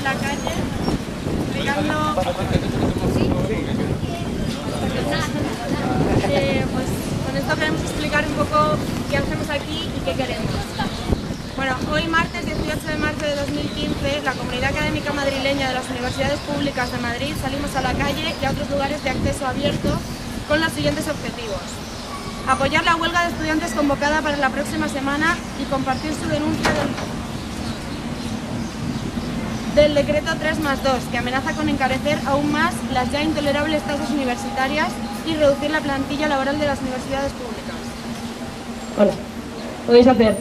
la calle explicando pues con esto queremos explicar un poco qué hacemos aquí y qué queremos. Bueno, hoy martes 18 de marzo de 2015, la comunidad académica madrileña de las universidades públicas de Madrid salimos a la calle y a otros lugares de acceso abierto con los siguientes objetivos: apoyar la huelga de estudiantes convocada para la próxima semana y compartir su denuncia del decreto 3+2, que amenaza con encarecer aún más las ya intolerables tasas universitarias y reducir la plantilla laboral de las universidades públicas. Hola, podéis hacer.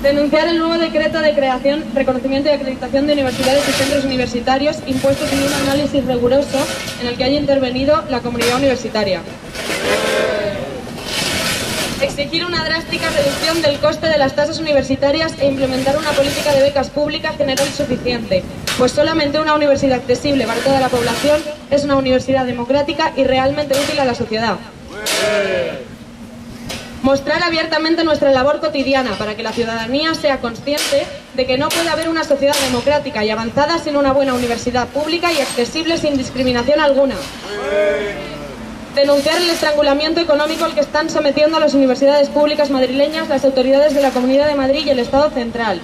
Denunciar el nuevo decreto de creación, reconocimiento y acreditación de universidades y centros universitarios impuestos sin un análisis riguroso en el que haya intervenido la comunidad universitaria. Exigir una drástica reducción del coste de las tasas universitarias e implementar una política de becas públicas general y suficiente, pues solamente una universidad accesible para toda la población es una universidad democrática y realmente útil a la sociedad. Mostrar abiertamente nuestra labor cotidiana para que la ciudadanía sea consciente de que no puede haber una sociedad democrática y avanzada sin una buena universidad pública y accesible sin discriminación alguna. Denunciar el estrangulamiento económico al que están sometiendo a las universidades públicas madrileñas las autoridades de la Comunidad de Madrid y el Estado central.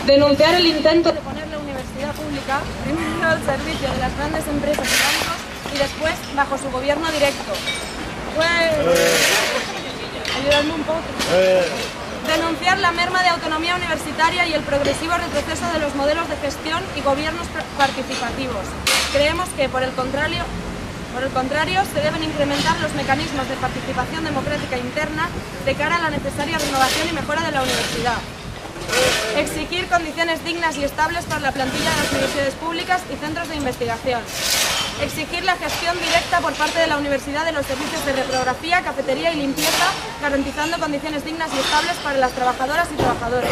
Denunciar el intento de poner la universidad pública primero al servicio de las grandes empresas y bancos y después bajo su gobierno directo. Ayudadme un poco. Denunciar la merma de autonomía universitaria y el progresivo retroceso de los modelos de gestión y gobiernos participativos. Creemos que, por el contrario, se deben incrementar los mecanismos de participación democrática interna de cara a la necesaria renovación y mejora de la universidad. Exigir condiciones dignas y estables para la plantilla de las universidades públicas y centros de investigación. Exigir la gestión directa por parte de la universidad de los servicios de reprografía, cafetería y limpieza, garantizando condiciones dignas y estables para las trabajadoras y trabajadores.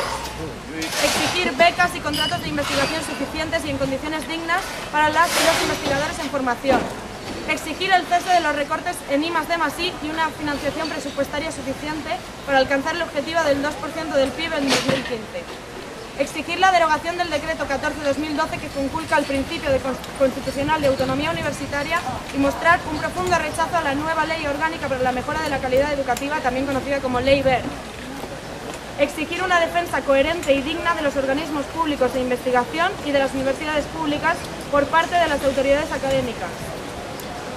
Exigir becas y contratos de investigación suficientes y en condiciones dignas para las y los investigadores en formación. Exigir el cese de los recortes en I+D+I y una financiación presupuestaria suficiente para alcanzar el objetivo del 2% del PIB en 2015. Exigir la derogación del decreto 14/2012 que conculca el principio constitucional de autonomía universitaria y mostrar un profundo rechazo a la nueva Ley Orgánica para la Mejora de la Calidad Educativa, también conocida como Ley Wert. Exigir una defensa coherente y digna de los organismos públicos de investigación y de las universidades públicas por parte de las autoridades académicas.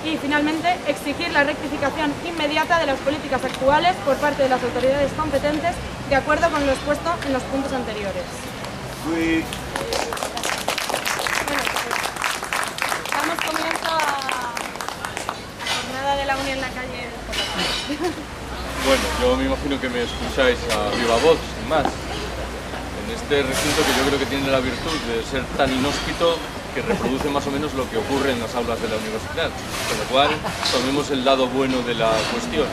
Y, finalmente, exigir la rectificación inmediata de las políticas actuales por parte de las autoridades competentes, de acuerdo con lo expuesto en los puntos anteriores. Bueno, pues, damos comienzo a la jornada de la Uni en la calle por la tarde. Bueno, yo me imagino que me escucháis a viva voz, sin más. En este recinto que yo creo que tiene la virtud de ser tan inhóspito que reproduce más o menos lo que ocurre en las aulas de la universidad, con lo cual tomemos el lado bueno de la cuestión.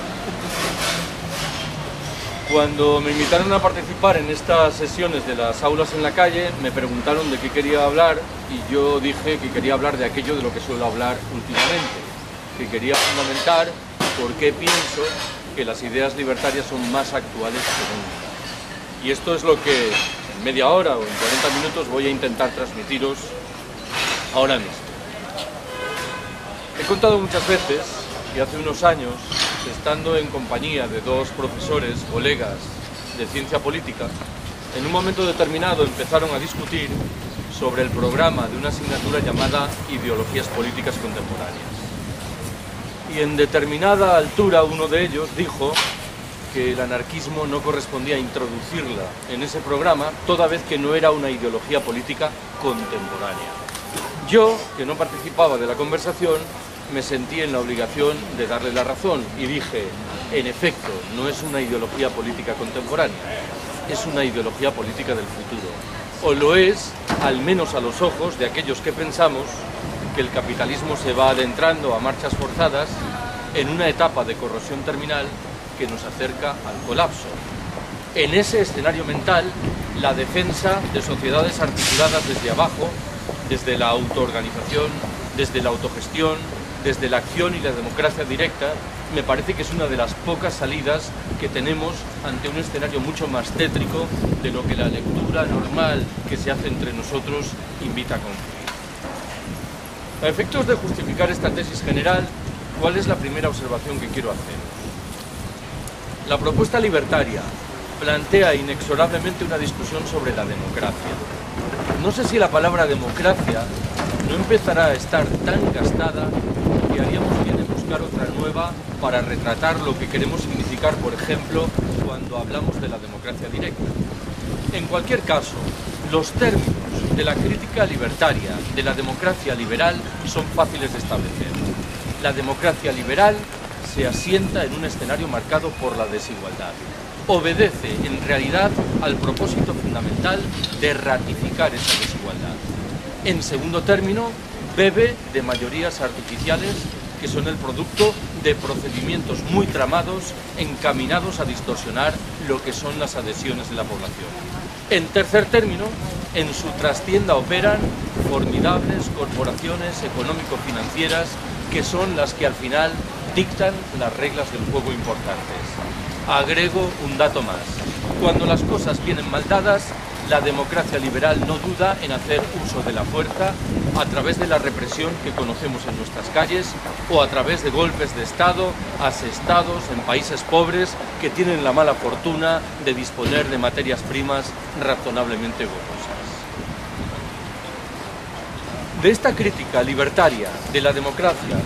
Cuando me invitaron a participar en estas sesiones de las aulas en la calle, me preguntaron de qué quería hablar y yo dije que quería hablar de aquello de lo que suelo hablar últimamente, que quería fundamentar por qué pienso que las ideas libertarias son más actuales que nunca. Y esto es lo que en media hora o en 40 minutos voy a intentar transmitiros ahora mismo. He contado muchas veces que hace unos años, estando en compañía de dos profesores, colegas de ciencia política, en un momento determinado empezaron a discutir sobre el programa de una asignatura llamada Ideologías Políticas Contemporáneas. Y en determinada altura uno de ellos dijo que el anarquismo no correspondía a introducirla en ese programa, toda vez que no era una ideología política contemporánea. Yo, que no participaba de la conversación, me sentí en la obligación de darle la razón y dije, en efecto, no es una ideología política contemporánea, es una ideología política del futuro. O lo es, al menos a los ojos de aquellos que pensamos que el capitalismo se va adentrando a marchas forzadas en una etapa de corrosión terminal que nos acerca al colapso. En ese escenario mental, la defensa de sociedades articuladas desde abajo, desde la autoorganización, desde la autogestión, desde la acción y la democracia directa, me parece que es una de las pocas salidas que tenemos ante un escenario mucho más tétrico de lo que la lectura normal que se hace entre nosotros invita a concluir. A efectos de justificar esta tesis general, ¿cuál es la primera observación que quiero hacer? La propuesta libertaria plantea inexorablemente una discusión sobre la democracia. No sé si la palabra democracia no empezará a estar tan gastada que haríamos bien en buscar otra nueva para retratar lo que queremos significar, por ejemplo, cuando hablamos de la democracia directa. En cualquier caso, los términos de la crítica libertaria de la democracia liberal son fáciles de establecer. La democracia liberal se asienta en un escenario marcado por la desigualdad. Obedece, en realidad, al propósito fundamental de ratificar esa desigualdad. En segundo término, bebe de mayorías artificiales que son el producto de procedimientos muy tramados encaminados a distorsionar lo que son las adhesiones de la población. En tercer término, en su trastienda operan formidables corporaciones económico-financieras que son las que al final dictan las reglas del juego importantes. Agrego un dato más. Cuando las cosas vienen mal dadas, la democracia liberal no duda en hacer uso de la fuerza a través de la represión que conocemos en nuestras calles o a través de golpes de Estado asestados en países pobres que tienen la mala fortuna de disponer de materias primas razonablemente gozosas. De esta crítica libertaria de la democracia,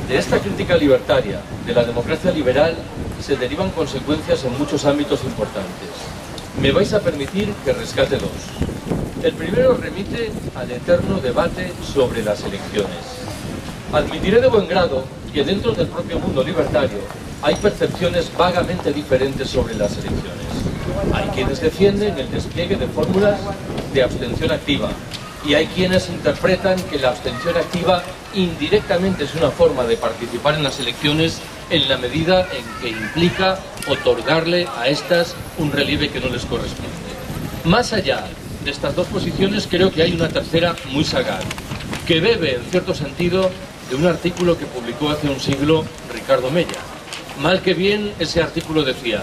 de esta crítica libertaria de la democracia liberal se derivan consecuencias en muchos ámbitos importantes. Me vais a permitir que rescate dos. El primero remite al eterno debate sobre las elecciones. Admitiré de buen grado que dentro del propio mundo libertario hay percepciones vagamente diferentes sobre las elecciones. Hay quienes defienden el despliegue de fórmulas de abstención activa y hay quienes interpretan que la abstención activa indirectamente es una forma de participar en las elecciones en la medida en que implica otorgarle a estas un relieve que no les corresponde. Más allá de estas dos posiciones, creo que hay una tercera muy sagaz, que bebe, en cierto sentido, de un artículo que publicó hace un siglo Ricardo Mella. Mal que bien, ese artículo decía: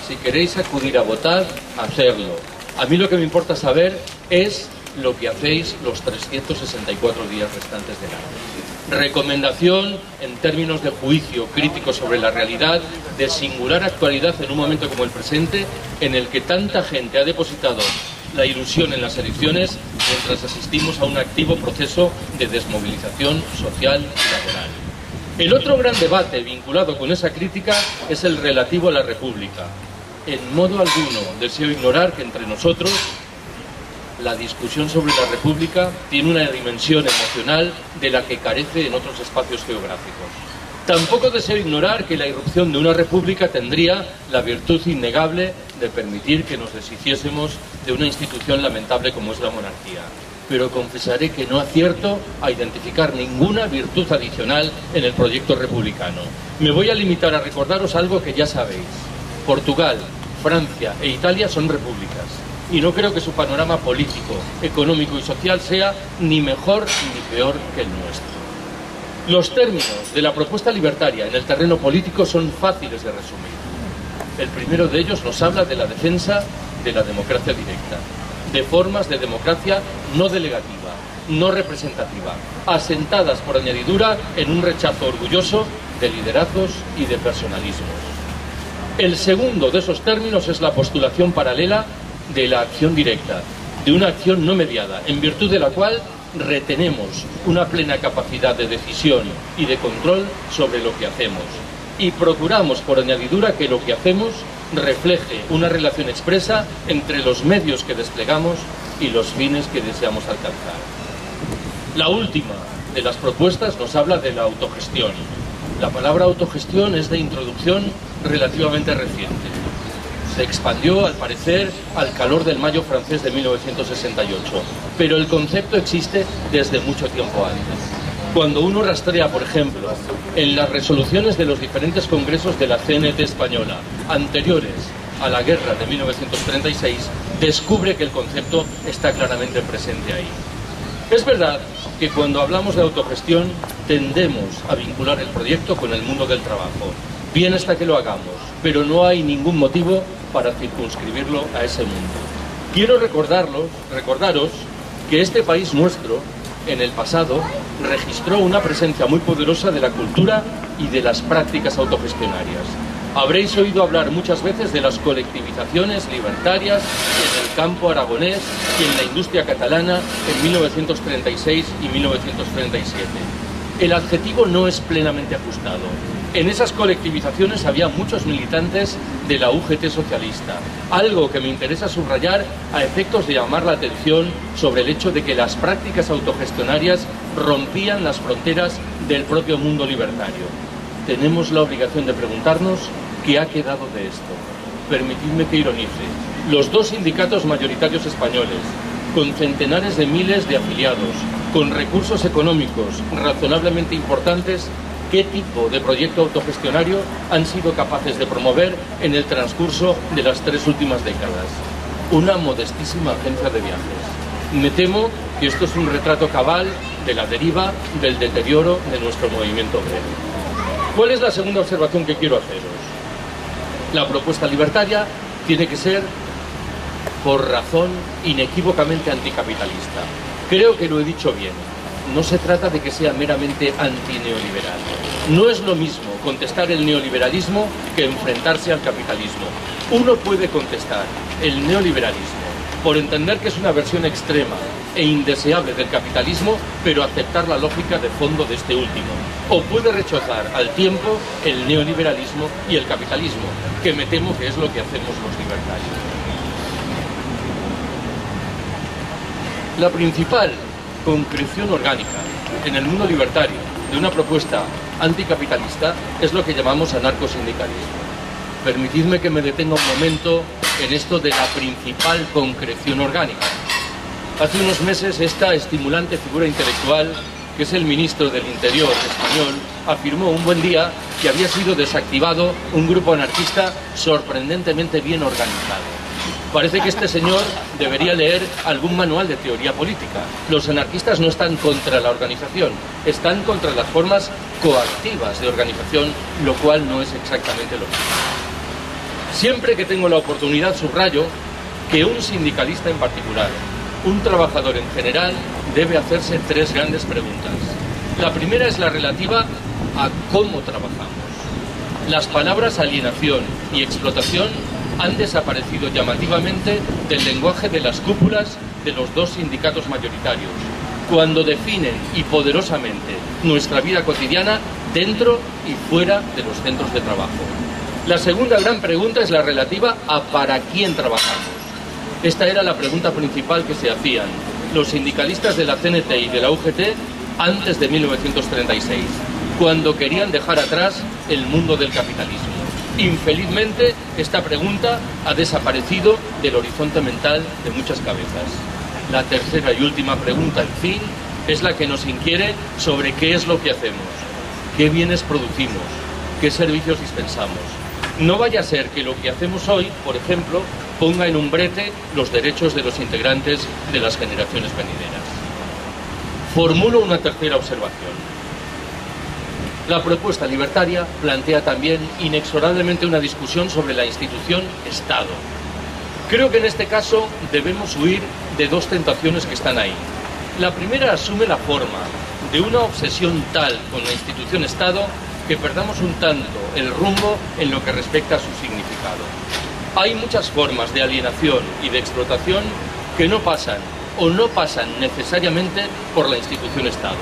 si queréis acudir a votar, hacedlo. A mí lo que me importa saber es lo que hacéis los 364 días restantes del año. Recomendación en términos de juicio crítico sobre la realidad de singular actualidad en un momento como el presente, en el que tanta gente ha depositado la ilusión en las elecciones mientras asistimos a un activo proceso de desmovilización social y laboral. El otro gran debate vinculado con esa crítica es el relativo a la República. En modo alguno deseo ignorar que entre nosotros la discusión sobre la República tiene una dimensión emocional de la que carece en otros espacios geográficos. Tampoco deseo ignorar que la irrupción de una república tendría la virtud innegable de permitir que nos deshiciésemos de una institución lamentable como es la monarquía. Pero confesaré que no acierto a identificar ninguna virtud adicional en el proyecto republicano. Me voy a limitar a recordaros algo que ya sabéis. Portugal, Francia e Italia son repúblicas. Y no creo que su panorama político, económico y social sea ni mejor ni peor que el nuestro. Los términos de la propuesta libertaria en el terreno político son fáciles de resumir. El primero de ellos nos habla de la defensa de la democracia directa, de formas de democracia no delegativa, no representativa, asentadas por añadidura en un rechazo orgulloso de liderazgos y de personalismos. El segundo de esos términos es la postulación paralela de la acción directa, de una acción no mediada, en virtud de la cual retenemos una plena capacidad de decisión y de control sobre lo que hacemos y procuramos por añadidura que lo que hacemos refleje una relación expresa entre los medios que desplegamos y los fines que deseamos alcanzar. La última de las propuestas nos habla de la autogestión. La palabra autogestión es de introducción relativamente reciente. Se expandió, al parecer, al calor del Mayo francés de 1968, pero el concepto existe desde mucho tiempo antes. Cuando uno rastrea, por ejemplo, en las resoluciones de los diferentes congresos de la CNT española anteriores a la guerra de 1936, descubre que el concepto está claramente presente ahí. Es verdad que cuando hablamos de autogestión tendemos a vincular el proyecto con el mundo del trabajo. Bien está que lo hagamos, pero no hay ningún motivo para circunscribirlo a ese mundo. Quiero recordaros que este país nuestro, en el pasado, registró una presencia muy poderosa de la cultura y de las prácticas autogestionarias. Habréis oído hablar muchas veces de las colectivizaciones libertarias en el campo aragonés y en la industria catalana en 1936 y 1937. El adjetivo no es plenamente ajustado. En esas colectivizaciones había muchos militantes de la UGT socialista, algo que me interesa subrayar a efectos de llamar la atención sobre el hecho de que las prácticas autogestionarias rompían las fronteras del propio mundo libertario. Tenemos la obligación de preguntarnos qué ha quedado de esto. Permitidme que ironice. Los dos sindicatos mayoritarios españoles, con centenares de miles de afiliados, con recursos económicos razonablemente importantes, ¿qué tipo de proyecto autogestionario han sido capaces de promover en el transcurso de las 3 últimas décadas? Una modestísima agencia de viajes. Me temo que esto es un retrato cabal de la deriva, del deterioro de nuestro movimiento obrero. ¿Cuál es la segunda observación que quiero haceros? La propuesta libertaria tiene que ser, por razón, inequívocamente anticapitalista. Creo que lo he dicho bien. No se trata de que sea meramente antineoliberal. No es lo mismo contestar el neoliberalismo que enfrentarse al capitalismo. Uno puede contestar el neoliberalismo por entender que es una versión extrema e indeseable del capitalismo, pero aceptar la lógica de fondo de este último. O puede rechazar al tiempo el neoliberalismo y el capitalismo, que me temo que es lo que hacemos los libertarios. La principal concreción orgánica en el mundo libertario de una propuesta anticapitalista es lo que llamamos anarcosindicalismo. Permitidme que me detenga un momento en esto de la principal concreción orgánica. Hace unos meses esta estimulante figura intelectual, que es el ministro del Interior español, afirmó un buen día que había sido desactivado un grupo anarquista sorprendentemente bien organizado. Parece que este señor debería leer algún manual de teoría política. Los anarquistas no están contra la organización, están contra las formas coactivas de organización, lo cual no es exactamente lo mismo. Siempre que tengo la oportunidad subrayo que un sindicalista en particular, un trabajador en general, debe hacerse 3 grandes preguntas. La primera es la relativa a cómo trabajamos. Las palabras alienación y explotación han desaparecido llamativamente del lenguaje de las cúpulas de los 2 sindicatos mayoritarios, cuando definen y poderosamente nuestra vida cotidiana dentro y fuera de los centros de trabajo. La segunda gran pregunta es la relativa a para quién trabajamos. Esta era la pregunta principal que se hacían los sindicalistas de la CNT y de la UGT antes de 1936, cuando querían dejar atrás el mundo del capitalismo. Infelizmente, esta pregunta ha desaparecido del horizonte mental de muchas cabezas. La tercera y última pregunta, en fin, es la que nos inquiere sobre qué es lo que hacemos, qué bienes producimos, qué servicios dispensamos. No vaya a ser que lo que hacemos hoy, por ejemplo, ponga en un brete los derechos de los integrantes de las generaciones venideras. Formulo una tercera observación. La propuesta libertaria plantea también inexorablemente una discusión sobre la institución Estado. Creo que en este caso debemos huir de 2 tentaciones que están ahí. La primera asume la forma de una obsesión tal con la institución Estado que perdamos un tanto el rumbo en lo que respecta a su significado. Hay muchas formas de alienación y de explotación que no pasan o no pasan necesariamente por la institución Estado.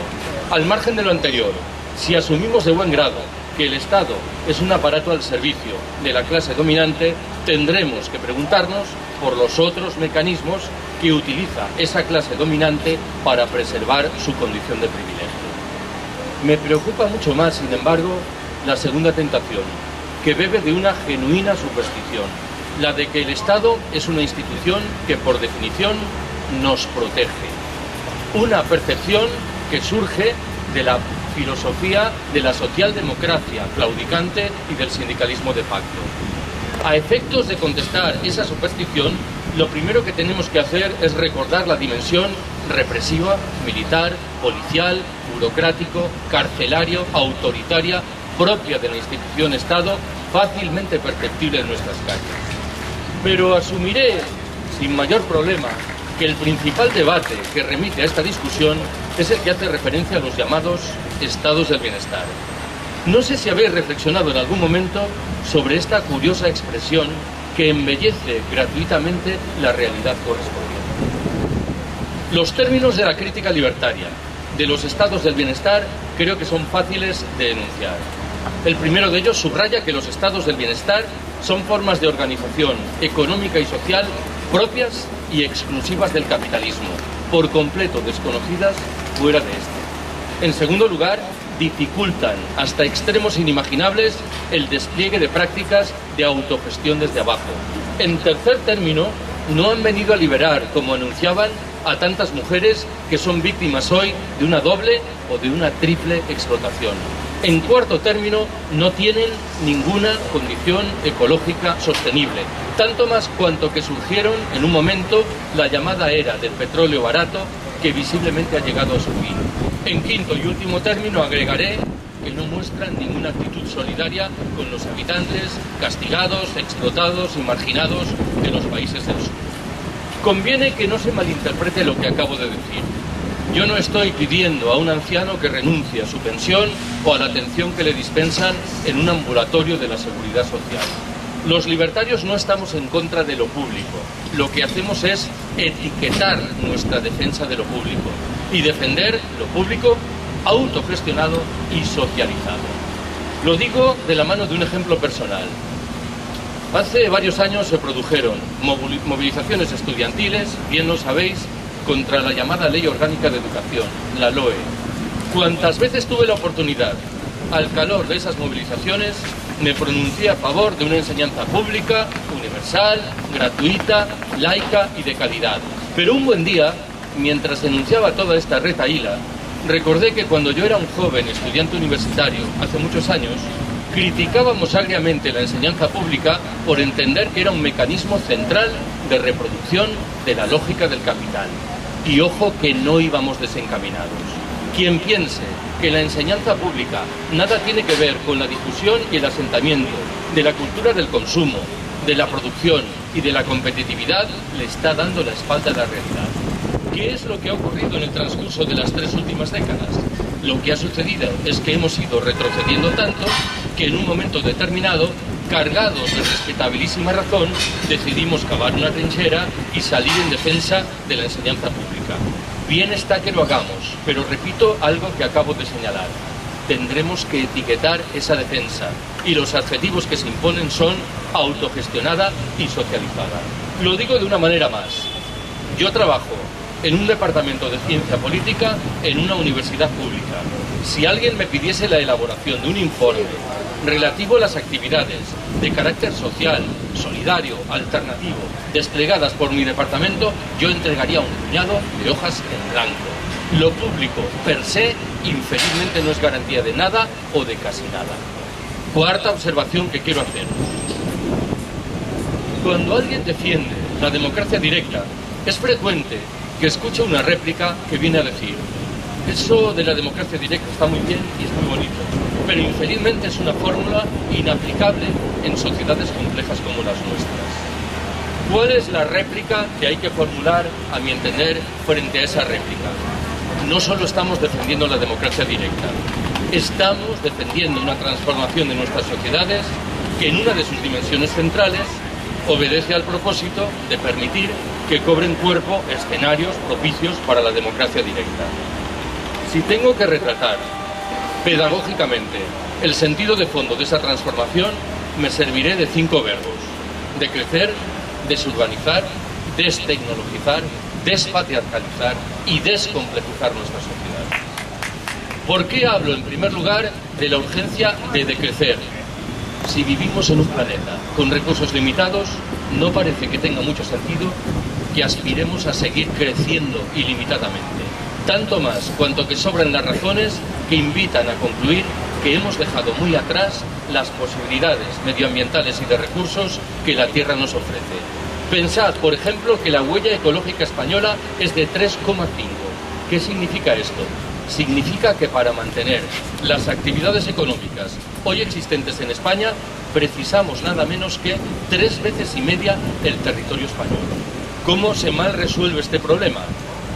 Al margen de lo anterior, si asumimos de buen grado que el Estado es un aparato al servicio de la clase dominante, tendremos que preguntarnos por los otros mecanismos que utiliza esa clase dominante para preservar su condición de privilegio. Me preocupa mucho más, sin embargo, la segunda tentación, que bebe de una genuina superstición, la de que el Estado es una institución que por definición nos protege. Una percepción que surge de la filosofía de la socialdemocracia claudicante y del sindicalismo de facto. A efectos de contestar esa superstición, lo primero que tenemos que hacer es recordar la dimensión represiva, militar, policial, burocrático, carcelario, autoritaria, propia de la institución Estado, fácilmente perceptible en nuestras calles. Pero asumiré sin mayor problema que el principal debate que remite a esta discusión es el que hace referencia a los llamados estados del bienestar. No sé si habéis reflexionado en algún momento sobre esta curiosa expresión que embellece gratuitamente la realidad correspondiente. Los términos de la crítica libertaria de los estados del bienestar creo que son fáciles de enunciar. El primero de ellos subraya que los estados del bienestar son formas de organización económica y social propias y exclusivas del capitalismo, por completo desconocidas fuera de este. En segundo lugar, dificultan hasta extremos inimaginables el despliegue de prácticas de autogestión desde abajo. En tercer término, no han venido a liberar, como anunciaban, a tantas mujeres que son víctimas hoy de una doble o de una triple explotación. En cuarto término, no tienen ninguna condición ecológica sostenible, tanto más cuanto que surgieron en un momento la llamada era del petróleo barato, que visiblemente ha llegado a su fin. En quinto y último término agregaré que no muestran ninguna actitud solidaria con los habitantes castigados, explotados y marginados de los países del sur. Conviene que no se malinterprete lo que acabo de decir. Yo no estoy pidiendo a un anciano que renuncie a su pensión o a la atención que le dispensan en un ambulatorio de la Seguridad Social. Los libertarios no estamos en contra de lo público. Lo que hacemos es etiquetar nuestra defensa de lo público y defender lo público autogestionado y socializado. Lo digo de la mano de un ejemplo personal. Hace varios años se produjeron movilizaciones estudiantiles, bien lo sabéis, contra la llamada Ley Orgánica de Educación, la LOE. Cuantas veces tuve la oportunidad, al calor de esas movilizaciones, me pronuncié a favor de una enseñanza pública, universal, gratuita, laica y de calidad. Pero un buen día, mientras enunciaba toda esta retahíla, recordé que cuando yo era un joven estudiante universitario, hace muchos años, criticábamos agriamente la enseñanza pública por entender que era un mecanismo central de reproducción de la lógica del capital. Y ojo que no íbamos desencaminados. Quien piense que la enseñanza pública nada tiene que ver con la difusión y el asentamiento de la cultura del consumo, de la producción y de la competitividad, le está dando la espalda a la realidad. ¿Qué es lo que ha ocurrido en el transcurso de las 3 últimas décadas? Lo que ha sucedido es que hemos ido retrocediendo tanto que en un momento determinado, cargados de respetabilísima razón, decidimos cavar una trinchera y salir en defensa de la enseñanza pública. Bien está que lo hagamos, pero repito algo que acabo de señalar. Tendremos que etiquetar esa defensa y los adjetivos que se imponen son autogestionada y socializada. Lo digo de una manera más. Yo trabajo en un departamento de ciencia política en una universidad pública. Si alguien me pidiese la elaboración de un informe relativo a las actividades de carácter social, solidario, alternativo, desplegadas por mi departamento, yo entregaría un puñado de hojas en blanco. Lo público, per se, infelizmente no es garantía de nada o de casi nada. Cuarta observación que quiero hacer. Cuando alguien defiende la democracia directa, es frecuente que escuche una réplica que viene a decir: eso de la democracia directa está muy bien y es muy bonito, pero infelizmente es una fórmula inaplicable en sociedades complejas como las nuestras. ¿Cuál es la réplica que hay que formular, a mi entender, frente a esa réplica? No solo estamos defendiendo la democracia directa, estamos defendiendo una transformación de nuestras sociedades que en una de sus dimensiones centrales obedece al propósito de permitir que cobren cuerpo escenarios propicios para la democracia directa. Si tengo que retratar pedagógicamente el sentido de fondo de esa transformación, me serviré de 5 verbos: decrecer, desurbanizar, destecnologizar, despatriarcalizar y descomplejizar nuestra sociedad. ¿Por qué hablo en primer lugar de la urgencia de decrecer? Si vivimos en un planeta con recursos limitados, no parece que tenga mucho sentido que aspiremos a seguir creciendo ilimitadamente. Tanto más cuanto que sobran las razones que invitan a concluir que hemos dejado muy atrás las posibilidades medioambientales y de recursos que la Tierra nos ofrece. Pensad, por ejemplo, que la huella ecológica española es de 3,5. ¿Qué significa esto? Significa que para mantener las actividades económicas hoy existentes en España precisamos nada menos que 3,5 veces el territorio español. ¿Cómo se mal resuelve este problema?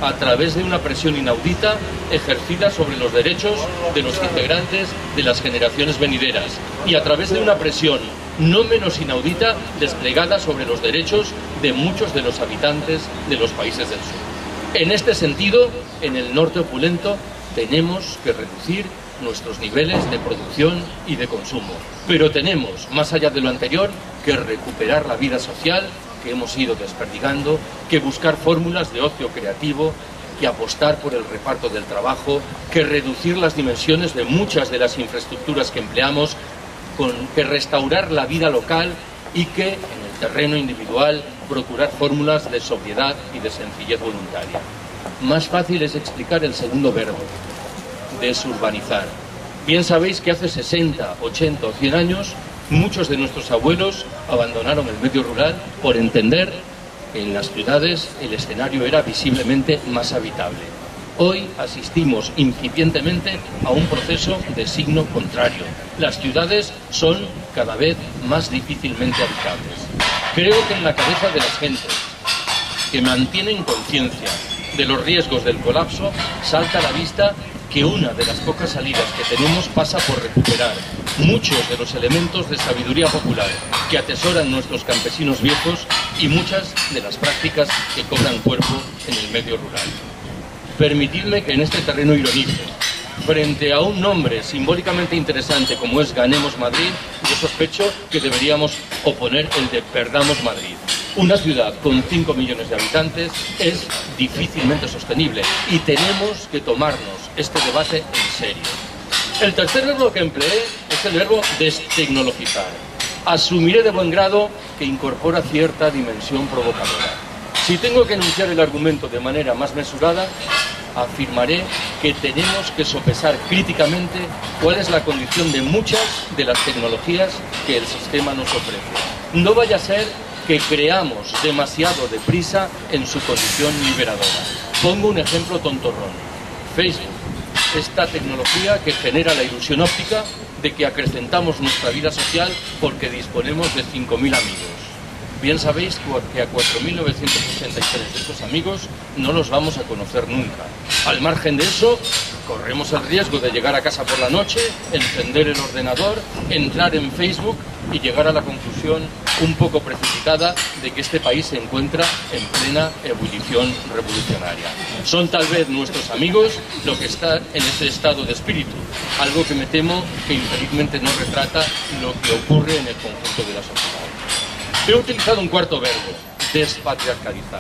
A través de una presión inaudita ejercida sobre los derechos de los integrantes de las generaciones venideras y a través de una presión no menos inaudita desplegada sobre los derechos de muchos de los habitantes de los países del sur. En este sentido, en el norte opulento tenemos que reducir nuestros niveles de producción y de consumo, pero tenemos, más allá de lo anterior, que recuperar la vida social que hemos ido desperdigando, que buscar fórmulas de ocio creativo, que apostar por el reparto del trabajo, que reducir las dimensiones de muchas de las infraestructuras que empleamos, que restaurar la vida local y que, en el terreno individual, procurar fórmulas de sobriedad y de sencillez voluntaria. Más fácil es explicar el segundo verbo, desurbanizar. Bien sabéis que hace 60, 80 o 100 años muchos de nuestros abuelos abandonaron el medio rural por entender que en las ciudades el escenario era visiblemente más habitable. Hoy asistimos incipientemente a un proceso de signo contrario. Las ciudades son cada vez más difícilmente habitables. Creo que en la cabeza de las gentes que mantienen conciencia de los riesgos del colapso salta a la vista que una de las pocas salidas que tenemos pasa por recuperar muchos de los elementos de sabiduría popular que atesoran nuestros campesinos viejos y muchas de las prácticas que cobran cuerpo en el medio rural. Permitidme que en este terreno ironice. Frente a un nombre simbólicamente interesante como es Ganemos Madrid, yo sospecho que deberíamos oponer el de Perdamos Madrid. Una ciudad con 5 millones de habitantes es difícilmente sostenible y tenemos que tomarnos este debate en serio. El tercer verbo que empleé es el verbo destecnologizar. Asumiré de buen grado que incorpora cierta dimensión provocadora. Si tengo que enunciar el argumento de manera más mesurada, afirmaré que tenemos que sopesar críticamente cuál es la condición de muchas de las tecnologías que el sistema nos ofrece. No vaya a ser que creamos demasiado deprisa en su condición liberadora. Pongo un ejemplo tontorrón. Facebook, esta tecnología que genera la ilusión óptica de que acrecentamos nuestra vida social porque disponemos de 5.000 amigos. Bien sabéis que a 4.983 de estos amigos no los vamos a conocer nunca. Al margen de eso, corremos el riesgo de llegar a casa por la noche, encender el ordenador, entrar en Facebook y llegar a la conclusión un poco precipitada de que este país se encuentra en plena ebullición revolucionaria. Son tal vez nuestros amigos lo que está en ese estado de espíritu, algo que me temo que infelizmente no retrata lo que ocurre en el conjunto de la sociedad. He utilizado un cuarto verbo, despatriarcalizar.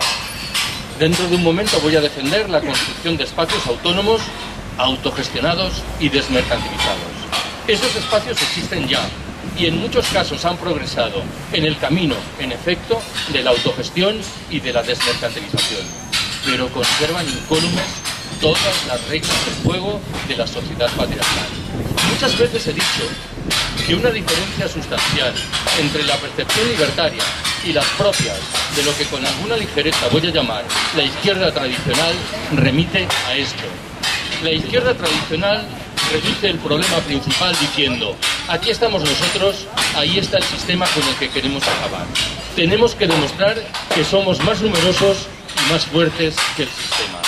Dentro de un momento voy a defender la construcción de espacios autónomos, autogestionados y desmercantilizados. Esos espacios existen ya y en muchos casos han progresado en el camino, en efecto, de la autogestión y de la desmercantilización, pero conservan incólumes todas las reglas del juego de la sociedad patriarcal. Muchas veces he dicho que una diferencia sustancial entre la percepción libertaria y las propias de lo que con alguna ligereza voy a llamar la izquierda tradicional remite a esto. La izquierda tradicional reduce el problema principal diciendo: aquí estamos nosotros, ahí está el sistema con el que queremos acabar. Tenemos que demostrar que somos más numerosos y más fuertes que el sistema.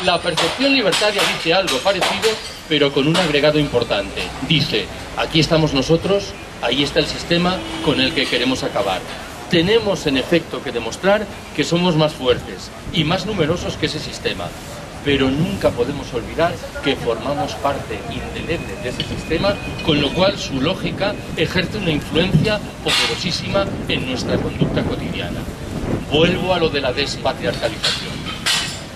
La percepción libertaria dice algo parecido, pero con un agregado importante. Dice: aquí estamos nosotros, ahí está el sistema con el que queremos acabar. Tenemos en efecto que demostrar que somos más fuertes y más numerosos que ese sistema, pero nunca podemos olvidar que formamos parte indeleble de ese sistema, con lo cual su lógica ejerce una influencia poderosísima en nuestra conducta cotidiana. Vuelvo a lo de la despatriarcalización.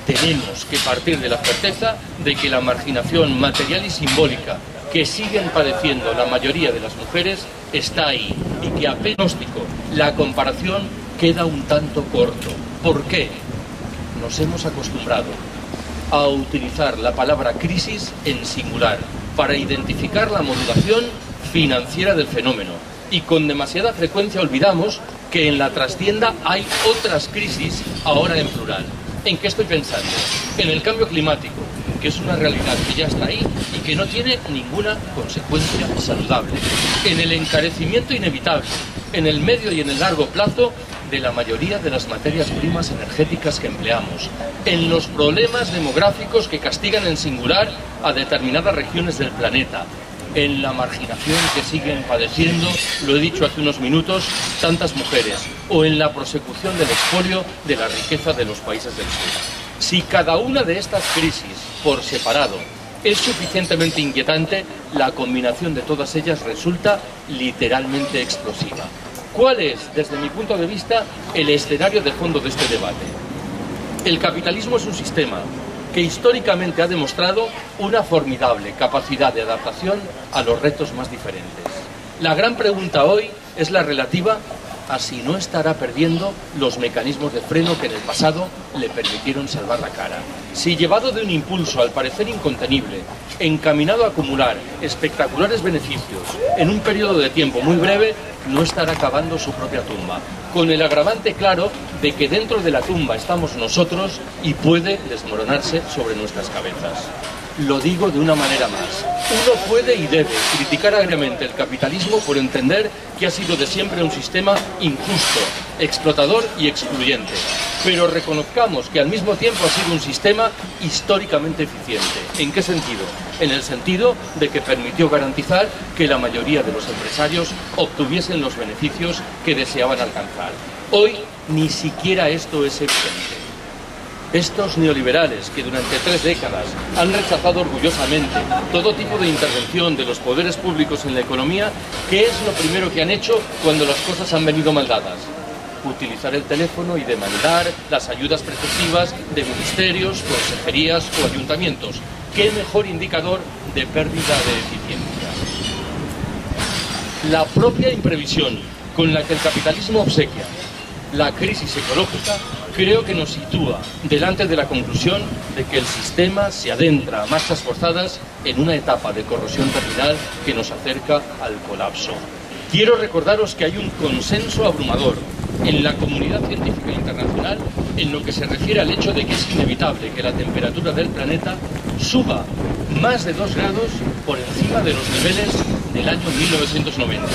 Tenemos que partir de la certeza de que la marginación material y simbólica que siguen padeciendo la mayoría de las mujeres está ahí y que a pronóstico la comparación queda un tanto corto. ¿Por qué? Nos hemos acostumbrado a utilizar la palabra crisis en singular para identificar la modulación financiera del fenómeno, y con demasiada frecuencia olvidamos que en la trastienda hay otras crisis, ahora en plural. ¿En qué estoy pensando? En el cambio climático, que es una realidad que ya está ahí y que no tiene ninguna consecuencia saludable. En el encarecimiento inevitable, en el medio y en el largo plazo, de la mayoría de las materias primas energéticas que empleamos. En los problemas demográficos que castigan en singular a determinadas regiones del planeta. En la marginación que siguen padeciendo, lo he dicho hace unos minutos, tantas mujeres, o en la prosecución del expolio de la riqueza de los países del sur. Si cada una de estas crisis, por separado, es suficientemente inquietante, la combinación de todas ellas resulta literalmente explosiva. ¿Cuál es, desde mi punto de vista, el escenario de fondo de este debate? El capitalismo es un sistema que históricamente ha demostrado una formidable capacidad de adaptación a los retos más diferentes. La gran pregunta hoy es la relativa a si no estará perdiendo los mecanismos de freno que en el pasado le permitieron salvar la cara. Si llevado de un impulso al parecer incontenible, encaminado a acumular espectaculares beneficios en un periodo de tiempo muy breve, no estará cavando su propia tumba, con el agravante claro de que dentro de la tumba estamos nosotros y puede desmoronarse sobre nuestras cabezas. Lo digo de una manera más. Uno puede y debe criticar agriamente el capitalismo por entender que ha sido de siempre un sistema injusto, explotador y excluyente. Pero reconozcamos que al mismo tiempo ha sido un sistema históricamente eficiente. ¿En qué sentido? En el sentido de que permitió garantizar que la mayoría de los empresarios obtuviesen los beneficios que deseaban alcanzar. Hoy ni siquiera esto es evidente. Estos neoliberales que durante 3 décadas han rechazado orgullosamente todo tipo de intervención de los poderes públicos en la economía, ¿qué es lo primero que han hecho cuando las cosas han venido mal dadas? Utilizar el teléfono y demandar las ayudas precesivas de ministerios, consejerías o ayuntamientos. ¿Qué mejor indicador de pérdida de eficiencia? La propia imprevisión con la que el capitalismo obsequia la crisis ecológica creo que nos sitúa delante de la conclusión de que el sistema se adentra a marchas forzadas en una etapa de corrosión terminal que nos acerca al colapso. Quiero recordaros que hay un consenso abrumador en la comunidad científica internacional en lo que se refiere al hecho de que es inevitable que la temperatura del planeta suba más de 2 grados por encima de los niveles del año 1990,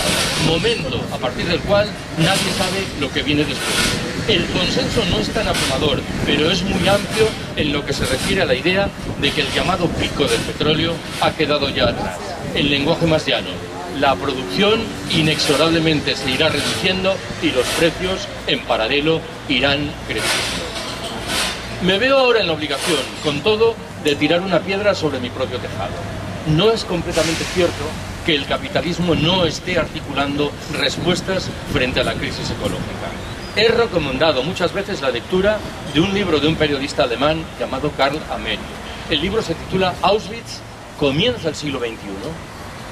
momento a partir del cual nadie sabe lo que viene después. El consenso no es tan abrumador, pero es muy amplio en lo que se refiere a la idea de que el llamado pico del petróleo ha quedado ya atrás. En lenguaje más llano, la producción inexorablemente se irá reduciendo y los precios, en paralelo, irán creciendo. Me veo ahora en la obligación, con todo, de tirar una piedra sobre mi propio tejado. No es completamente cierto que el capitalismo no esté articulando respuestas frente a la crisis ecológica. He recomendado muchas veces la lectura de un libro de un periodista alemán llamado Karl Ameri. El libro se titula Auschwitz, comienza el siglo XXI.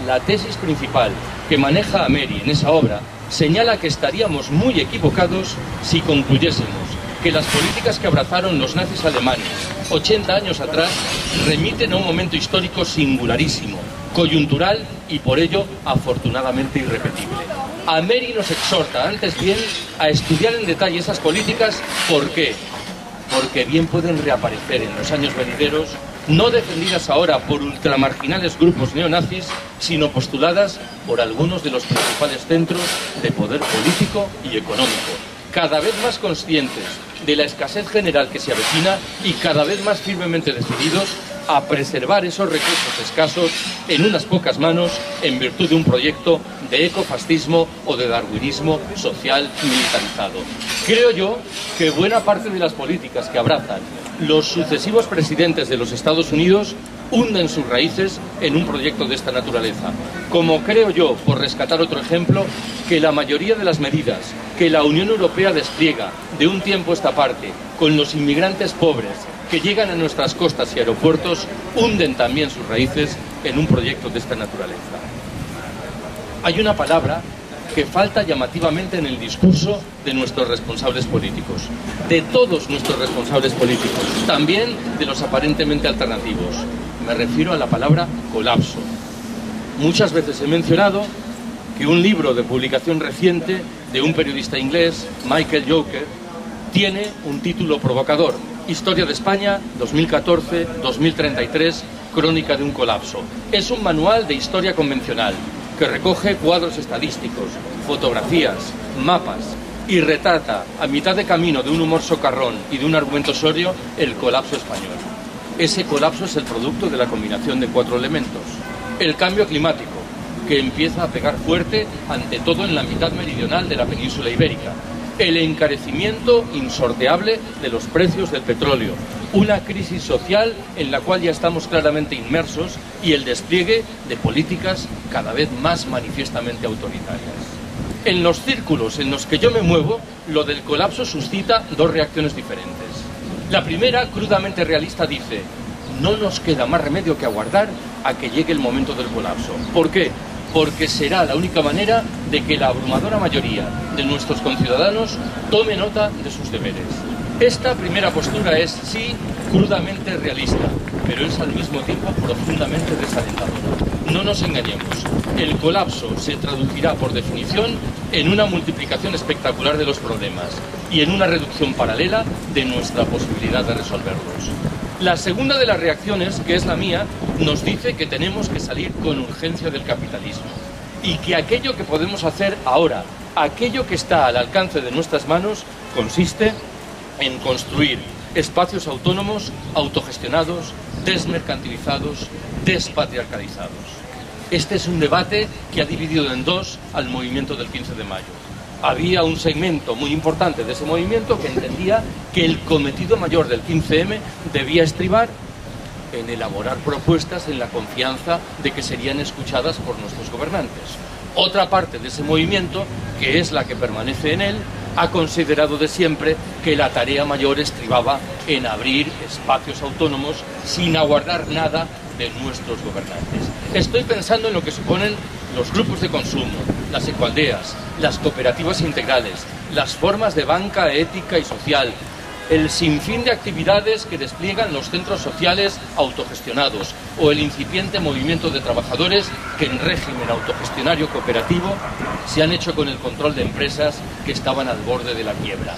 La tesis principal que maneja Ameri en esa obra señala que estaríamos muy equivocados si concluyésemos que las políticas que abrazaron los nazis alemanes 80 años atrás remiten a un momento histórico singularísimo, coyuntural y por ello afortunadamente irrepetible. Ameri nos exhorta antes bien a estudiar en detalle esas políticas. ¿Por qué? Porque bien pueden reaparecer en los años venideros, no defendidas ahora por ultramarginales grupos neonazis, sino postuladas por algunos de los principales centros de poder político y económico, cada vez más conscientes de la escasez general que se avecina y cada vez más firmemente decididos a preservar esos recursos escasos en unas pocas manos en virtud de un proyecto de ecofascismo o de darwinismo social militarizado. Creo yo que buena parte de las políticas que abrazan los sucesivos presidentes de los Estados Unidos hunden sus raíces en un proyecto de esta naturaleza. Como creo yo, por rescatar otro ejemplo, que la mayoría de las medidas que la Unión Europea despliega de un tiempo a esta parte con los inmigrantes pobres que llegan a nuestras costas y aeropuertos hunden también sus raíces en un proyecto de esta naturaleza. Hay una palabra que falta llamativamente en el discurso de nuestros responsables políticos, de todos nuestros responsables políticos, también de los aparentemente alternativos. Me refiero a la palabra colapso. Muchas veces he mencionado que un libro de publicación reciente de un periodista inglés, Michael Joker, tiene un título provocador: Historia de España 2014-2033, crónica de un colapso. Es un manual de historia convencional que recoge cuadros estadísticos, fotografías, mapas y retrata a mitad de camino de un humor socarrón y de un argumento sorio el colapso español. Ese colapso es el producto de la combinación de 4 elementos. El cambio climático, que empieza a pegar fuerte ante todo en la mitad meridional de la península ibérica. El encarecimiento insorteable de los precios del petróleo, una crisis social en la cual ya estamos claramente inmersos y el despliegue de políticas cada vez más manifiestamente autoritarias. En los círculos en los que yo me muevo, lo del colapso suscita 2 reacciones diferentes. La primera, crudamente realista, dice: no nos queda más remedio que aguardar a que llegue el momento del colapso. ¿Por qué? Porque será la única manera de que la abrumadora mayoría de nuestros conciudadanos tome nota de sus deberes. Esta primera postura es, sí, crudamente realista, pero es al mismo tiempo profundamente desalentadora. No nos engañemos, el colapso se traducirá por definición en una multiplicación espectacular de los problemas y en una reducción paralela de nuestra posibilidad de resolverlos. La segunda de las reacciones, que es la mía, nos dice que tenemos que salir con urgencia del capitalismo y que aquello que podemos hacer ahora, aquello que está al alcance de nuestras manos, consiste en construir espacios autónomos, autogestionados, desmercantilizados, despatriarcalizados. Este es un debate que ha dividido en 2 al movimiento del 15 de mayo. Había un segmento muy importante de ese movimiento que entendía que el cometido mayor del 15M debía estribar en elaborar propuestas en la confianza de que serían escuchadas por nuestros gobernantes. Otra parte de ese movimiento, que es la que permanece en él, ha considerado de siempre que la tarea mayor estribaba en abrir espacios autónomos sin aguardar nada de nuestros gobernantes. Estoy pensando en lo que suponen los grupos de consumo, las ecoaldeas, las cooperativas integrales, las formas de banca ética y social, el sinfín de actividades que despliegan los centros sociales autogestionados o el incipiente movimiento de trabajadores que en régimen autogestionario cooperativo se han hecho con el control de empresas que estaban al borde de la quiebra.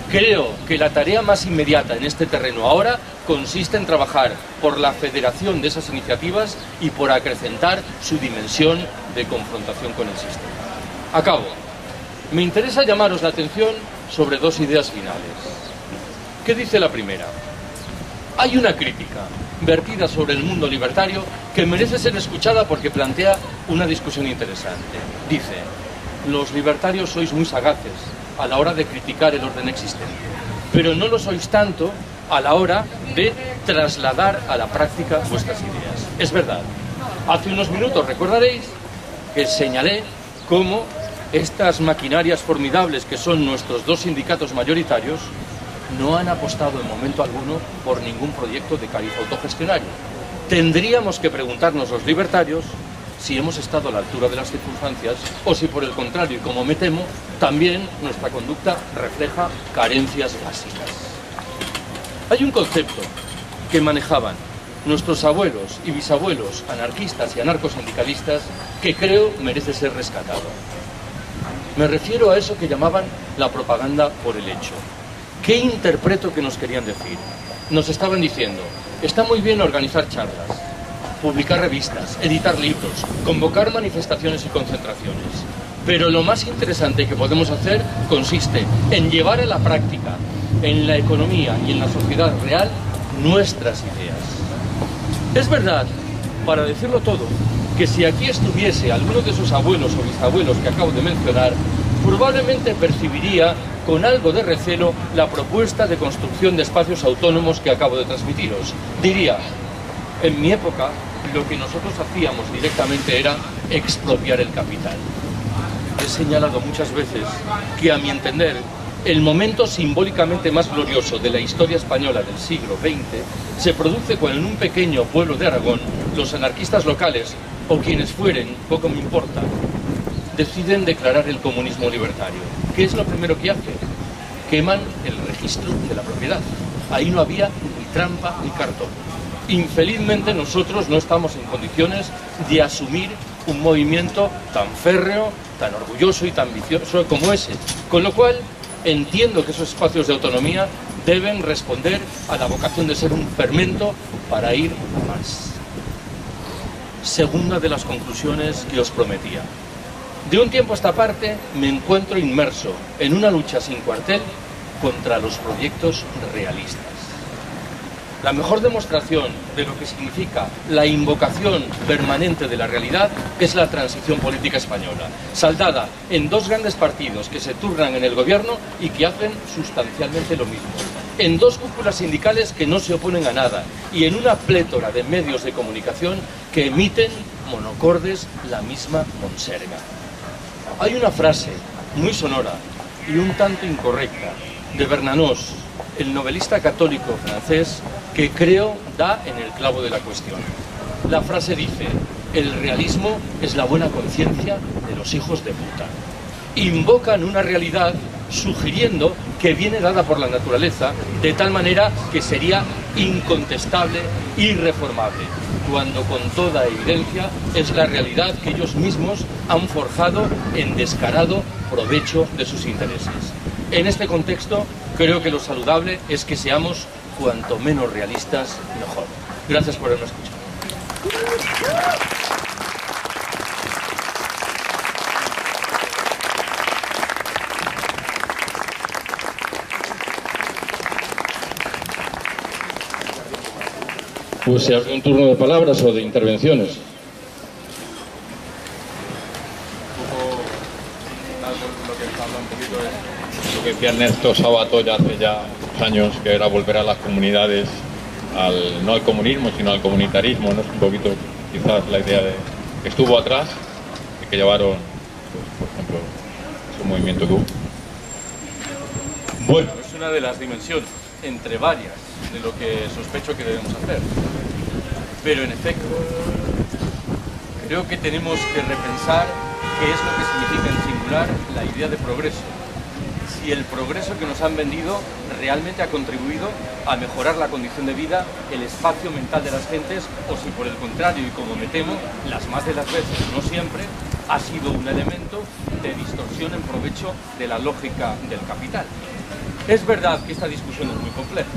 Creo que la tarea más inmediata en este terreno ahora consiste en trabajar por la federación de esas iniciativas y por acrecentar su dimensión de confrontación con el sistema. Acabo. Me interesa llamaros la atención sobre 2 ideas finales. ¿Qué dice la primera? Hay una crítica vertida sobre el mundo libertario que merece ser escuchada porque plantea una discusión interesante. Dice: los libertarios sois muy sagaces a la hora de criticar el orden existente, pero no lo sois tanto a la hora de trasladar a la práctica vuestras ideas. Es verdad. Hace unos minutos recordaréis que señalé cómo estas maquinarias formidables que son nuestros 2 sindicatos mayoritarios no han apostado en momento alguno por ningún proyecto de cariz autogestionario. Tendríamos que preguntarnos los libertarios si hemos estado a la altura de las circunstancias o si por el contrario, y como me temo, también nuestra conducta refleja carencias básicas. Hay un concepto que manejaban nuestros abuelos y bisabuelos anarquistas y anarcosindicalistas que creo merece ser rescatado. Me refiero a eso que llamaban la propaganda por el hecho. ¿Qué interpreto que nos querían decir? Nos estaban diciendo: está muy bien organizar charlas, publicar revistas, editar libros, convocar manifestaciones y concentraciones, pero lo más interesante que podemos hacer consiste en llevar a la práctica, en la economía y en la sociedad real, nuestras ideas. Es verdad, para decirlo todo, que si aquí estuviese alguno de esos abuelos o bisabuelos que acabo de mencionar, probablemente percibiría con algo de recelo la propuesta de construcción de espacios autónomos que acabo de transmitiros. Diría: en mi época, lo que nosotros hacíamos directamente era expropiar el capital. He señalado muchas veces que, a mi entender, el momento simbólicamente más glorioso de la historia española del siglo XX se produce cuando en un pequeño pueblo de Aragón los anarquistas locales, o quienes fueren, poco me importa, deciden declarar el comunismo libertario. ¿Qué es lo primero que hacen? Queman el registro de la propiedad. Ahí no había ni trampa ni cartón. Infelizmente nosotros no estamos en condiciones de asumir un movimiento tan férreo, tan orgulloso y tan ambicioso como ese. Con lo cual, entiendo que esos espacios de autonomía deben responder a la vocación de ser un fermento para ir a más. Segunda de las conclusiones que os prometía. De un tiempo a esta parte me encuentro inmerso en una lucha sin cuartel contra los proyectos realistas. La mejor demostración de lo que significa la invocación permanente de la realidad es la transición política española, saldada en dos grandes partidos que se turnan en el gobierno y que hacen sustancialmente lo mismo, en dos cúpulas sindicales que no se oponen a nada y en una plétora de medios de comunicación que emiten monocordes la misma monserga. Hay una frase muy sonora y un tanto incorrecta de Bernanos, el novelista católico francés, que creo da en el clavo de la cuestión. La frase dice: el realismo es la buena conciencia de los hijos de puta. Invocan una realidad sugiriendo que viene dada por la naturaleza de tal manera que sería incontestable, irreformable, cuando con toda evidencia es la realidad que ellos mismos han forjado en descarado provecho de sus intereses. En este contexto, creo que lo saludable es que seamos cuanto menos realistas, mejor. Gracias por haberme escuchado. Pues se abre un turno de palabras o de intervenciones. Lo que decía Ernesto Sabato ya hace ya años, que era volver a las comunidades, no al comunismo, sino al comunitarismo, ¿no? Es un poquito quizás la idea de que estuvo atrás, de que llevaron, pues, por ejemplo, ese movimiento que hubo. Bueno, es una de las dimensiones, entre varias, de lo que sospecho que debemos hacer. Pero en efecto, creo que tenemos que repensar qué es lo que significa en singular la idea de progreso. Si el progreso que nos han vendido realmente ha contribuido a mejorar la condición de vida, el espacio mental de las gentes, o si por el contrario, y como me temo, las más de las veces, no siempre, ha sido un elemento de distorsión en provecho de la lógica del capital. Es verdad que esta discusión es muy compleja.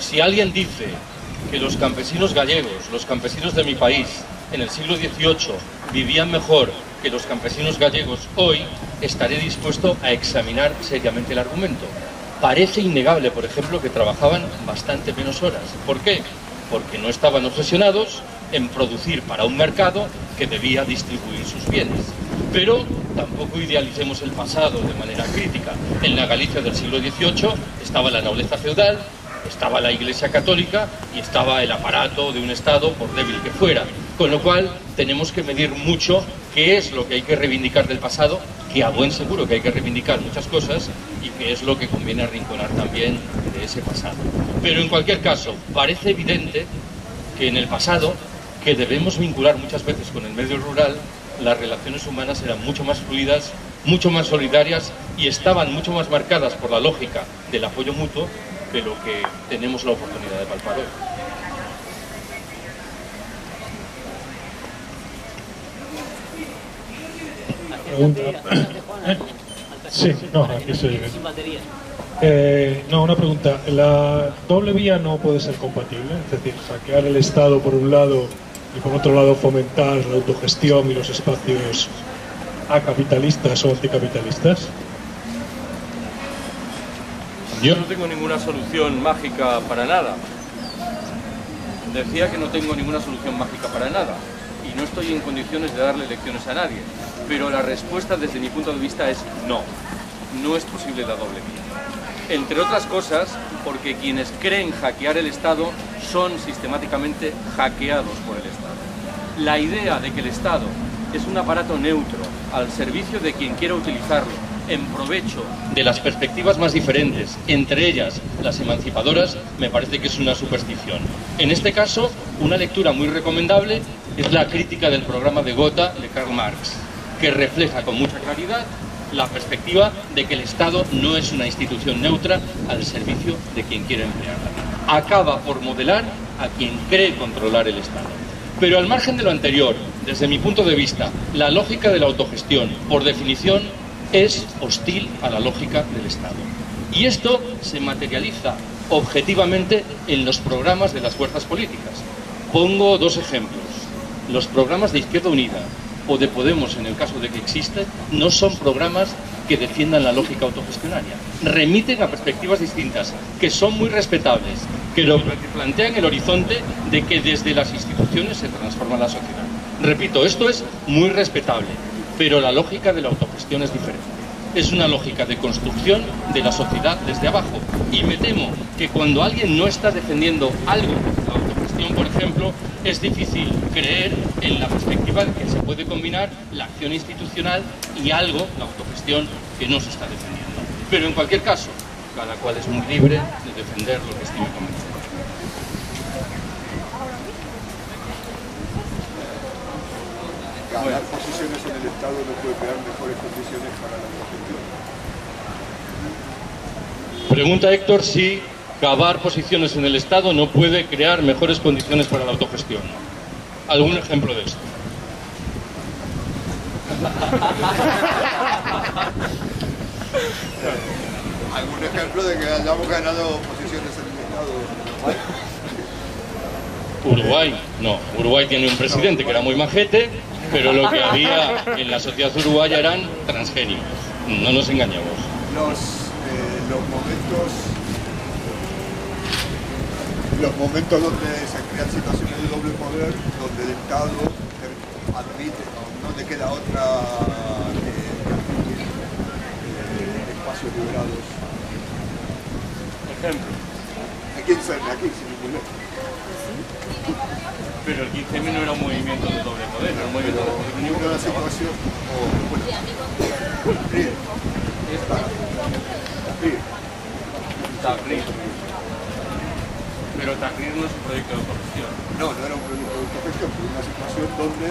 Si alguien dice que los campesinos gallegos, los campesinos de mi país, en el siglo XVIII vivían mejor que los campesinos gallegos hoy, estaré dispuesto a examinar seriamente el argumento. Parece innegable, por ejemplo, que trabajaban bastante menos horas. ¿Por qué? Porque no estaban obsesionados en producir para un mercado que debía distribuir sus bienes. Pero tampoco idealicemos el pasado de manera crítica. En la Galicia del siglo XVIII estaba la nobleza feudal, estaba la Iglesia católica y estaba el aparato de un Estado, por débil que fuera. Con lo cual tenemos que medir mucho qué es lo que hay que reivindicar del pasado, que a buen seguro que hay que reivindicar muchas cosas, y qué es lo que conviene arrinconar también de ese pasado. Pero en cualquier caso, parece evidente que en el pasado, que debemos vincular muchas veces con el medio rural, las relaciones humanas eran mucho más fluidas, mucho más solidarias y estaban mucho más marcadas por la lógica del apoyo mutuo que lo que tenemos la oportunidad de palpar hoy. Sí, no, aquí soy yo. No, una pregunta. ¿La doble vía no puede ser compatible? Es decir, hackear el Estado por un lado y por otro lado fomentar la autogestión y los espacios acapitalistas o anticapitalistas. Yo no tengo ninguna solución mágica para nada. Decía que no tengo ninguna solución mágica para nada y no estoy en condiciones de darle lecciones a nadie, pero la respuesta desde mi punto de vista es no. No es posible la doble vía. Entre otras cosas, porque quienes creen hackear el Estado son sistemáticamente hackeados por el Estado. La idea de que el Estado es un aparato neutro al servicio de quien quiera utilizarlo en provecho de las perspectivas más diferentes, entre ellas las emancipadoras, me parece que es una superstición. En este caso, una lectura muy recomendable es la crítica del programa de Gotha de Karl Marx, que refleja con mucha claridad la perspectiva de que el Estado no es una institución neutra al servicio de quien quiera emplearla. Acaba por modelar a quien cree controlar el Estado. Pero al margen de lo anterior, desde mi punto de vista, la lógica de la autogestión, por definición, es hostil a la lógica del Estado. Y esto se materializa objetivamente en los programas de las fuerzas políticas. Pongo dos ejemplos. Los programas de Izquierda Unida o de Podemos, en el caso de que existe, no son programas que defiendan la lógica autogestionaria. Remiten a perspectivas distintas, que son muy respetables, que plantean el horizonte de que desde las instituciones se transforma la sociedad. Repito, esto es muy respetable, pero la lógica de la autogestión es diferente. Es una lógica de construcción de la sociedad desde abajo. Y me temo que cuando alguien no está defendiendo algo, la autogestión, por ejemplo, es difícil creer en la perspectiva de que se puede combinar la acción institucional y algo, la autogestión, que no se está defendiendo. Pero en cualquier caso, cada cual es muy libre de defender lo que estime conveniente. Ganar posiciones en el Estado no puede crear mejores condiciones para la autogestión. Pregunta Héctor si cavar posiciones en el Estado no puede crear mejores condiciones para la autogestión. ¿Algún ejemplo de esto? ¿Algún ejemplo de que hayamos ganado posiciones en el Estado? Uruguay, no. Uruguay tiene un presidente que era muy majete, pero lo que había en la sociedad uruguaya eran transgénicos. No nos engañemos. Los momentos donde se crean situaciones de doble poder, donde el Estado admite, no le queda otra que admitir espacios liberados. Ejemplo. Aquí, sin ningún lejos. Pero el 15M no era un movimiento de doble poder, era un movimiento de poder único. Una situación, Tacrir. Pero Tacrir no es un proyecto de autogestión. No era un proyecto de autogestión, pero una situación donde